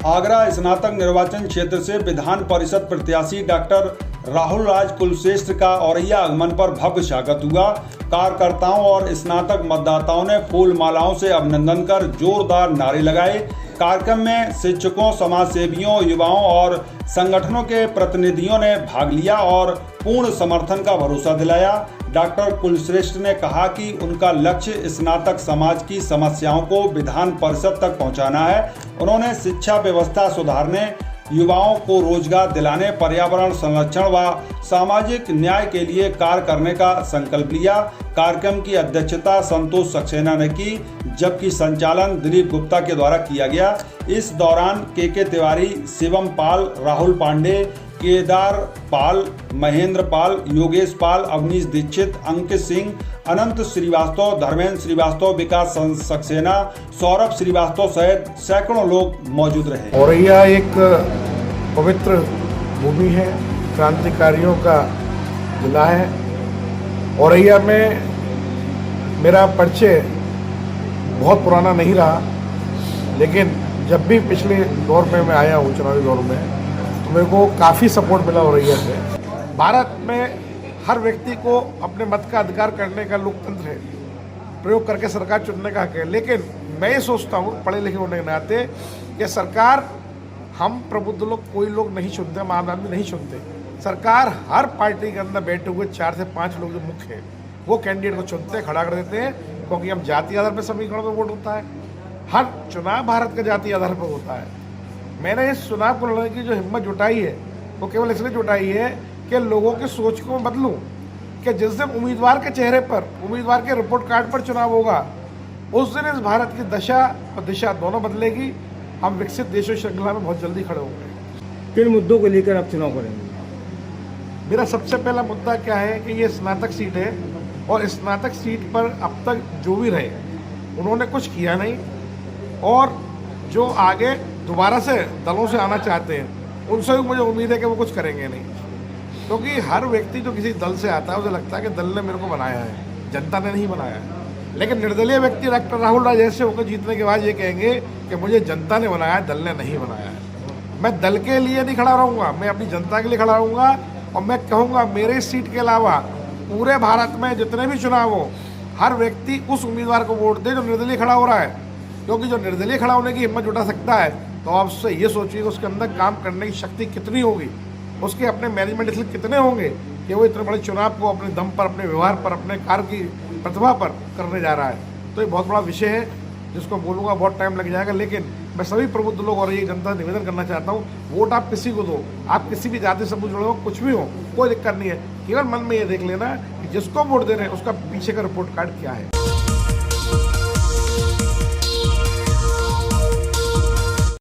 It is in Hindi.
आगरा स्नातक निर्वाचन क्षेत्र से विधान परिषद प्रत्याशी डॉक्टर राहुल राज कुलश्रेष्ठ का औरैया आगमन पर भव्य स्वागत हुआ। कार्यकर्ताओं और स्नातक मतदाताओं ने फूल मालाओं से अभिनंदन कर जोरदार नारे लगाए। कार्यक्रम में शिक्षकों, समाजसेवियों, युवाओं और संगठनों के प्रतिनिधियों ने भाग लिया और पूर्ण समर्थन का भरोसा दिलाया। डॉक्टर कुलश्रेष्ठ ने कहा कि उनका लक्ष्य स्नातक समाज की समस्याओं को विधान परिषद तक पहुंचाना है। उन्होंने शिक्षा व्यवस्था सुधारने, युवाओं को रोजगार दिलाने, पर्यावरण संरक्षण व सामाजिक न्याय के लिए कार्य करने का संकल्प लिया। कार्यक्रम की अध्यक्षता संतोष सक्सेना ने की, जबकि संचालन दिलीप गुप्ता के द्वारा किया गया। इस दौरान के तिवारी, शिवम पाल, राहुल पांडे, केदार पाल, महेंद्र पाल, योगेश पाल, अवनीश दीक्षित, अंकित सिंह, अनंत श्रीवास्तव, धर्मेंद्र श्रीवास्तव, विकास सक्सेना, सौरभ श्रीवास्तव सहित सैकड़ों लोग मौजूद रहे। औरैया एक पवित्र भूमि है, क्रांतिकारियों का जिला है। औरैया में मेरा परिचय बहुत पुराना नहीं रहा, लेकिन जब भी पिछले दौर में मैं आया हूँ, चुनावी दौर में, तो मेरे को काफ़ी सपोर्ट मिला औरैया से। भारत में हर व्यक्ति को अपने मत का अधिकार करने का लोकतंत्र है, प्रयोग करके सरकार चुनने का हक है। लेकिन मैं ये सोचता हूँ, पढ़े लिखे होने के नाते, कि सरकार हम प्रबुद्ध लोग, कोई लोग नहीं चुनते, हम आम आदमी नहीं चुनते। सरकार हर पार्टी के अंदर बैठे हुए 4 से 5 लोग जो मुख्य हैं, वो कैंडिडेट को चुनते हैं, खड़ा कर देते हैं, क्योंकि हम जाति आधार पर समीकरण में वोट होता है। हर चुनाव भारत का जाति आधार पर होता है। मैंने इस चुनाव को लड़ने की जो हिम्मत जुटाई है, वो केवल इसलिए जुटाई है कि लोगों की सोच को बदलूं, कि जिस दिन उम्मीदवार के चेहरे पर, उम्मीदवार के रिपोर्ट कार्ड पर चुनाव होगा, उस दिन इस भारत की दशा और दिशा दोनों बदलेगी। हम विकसित देशों श्रृंखला में बहुत जल्दी खड़े होंगे। किन मुद्दों को लेकर आप चुनाव करेंगे? मेरा सबसे पहला मुद्दा क्या है कि ये स्नातक सीट है, और स्नातक सीट पर अब तक जो भी रहे उन्होंने कुछ किया नहीं, और जो आगे दोबारा से दलों से आना चाहते हैं उनसे भी मुझे उम्मीद है कि वो कुछ करेंगे नहीं। क्योंकि हर व्यक्ति जो किसी दल से आता है, उसे लगता है कि दल ने मेरे को बनाया है, जनता ने नहीं बनाया है। लेकिन निर्दलीय व्यक्ति डॉक्टर राहुल राज ऐसे होकर जीतने के बाद ये कहेंगे कि मुझे जनता ने बनाया है, दल ने नहीं बनाया है। मैं दल के लिए नहीं खड़ा रहूँगा, मैं अपनी जनता के लिए खड़ा रहूँगा, और मैं कहूँगा मेरे सीट के अलावा पूरे भारत में जितने भी चुनाव हो, हर व्यक्ति उस उम्मीदवार को वोट दे जो निर्दलीय खड़ा हो रहा है। क्योंकि जो निर्दलीय खड़ा होने की हिम्मत जुटा सकता है, तो आप उससे ये सोचिए उसके अंदर काम करने की शक्ति कितनी होगी, उसके अपने मैनेजमेंट स्किल कितने होंगे कि वो इतने बड़े चुनाव को अपने दम पर, अपने व्यवहार पर, अपने कार्य की प्रतिभा पर करने जा रहा है। तो ये बहुत बड़ा विषय है, जिसको बोलूँगा बहुत टाइम लग जाएगा। लेकिन मैं सभी प्रबुद्ध लोग और ये जनता निवेदन करना चाहता हूँ, वोट आप किसी को दो, आप किसी भी जाति से जुड़े हो, कुछ भी हो, कोई दिक्कत नहीं है। केवल मन में ये देख लेना कि जिसको वोट दे रहे हैं उसका पीछे का रिपोर्ट कार्ड क्या है।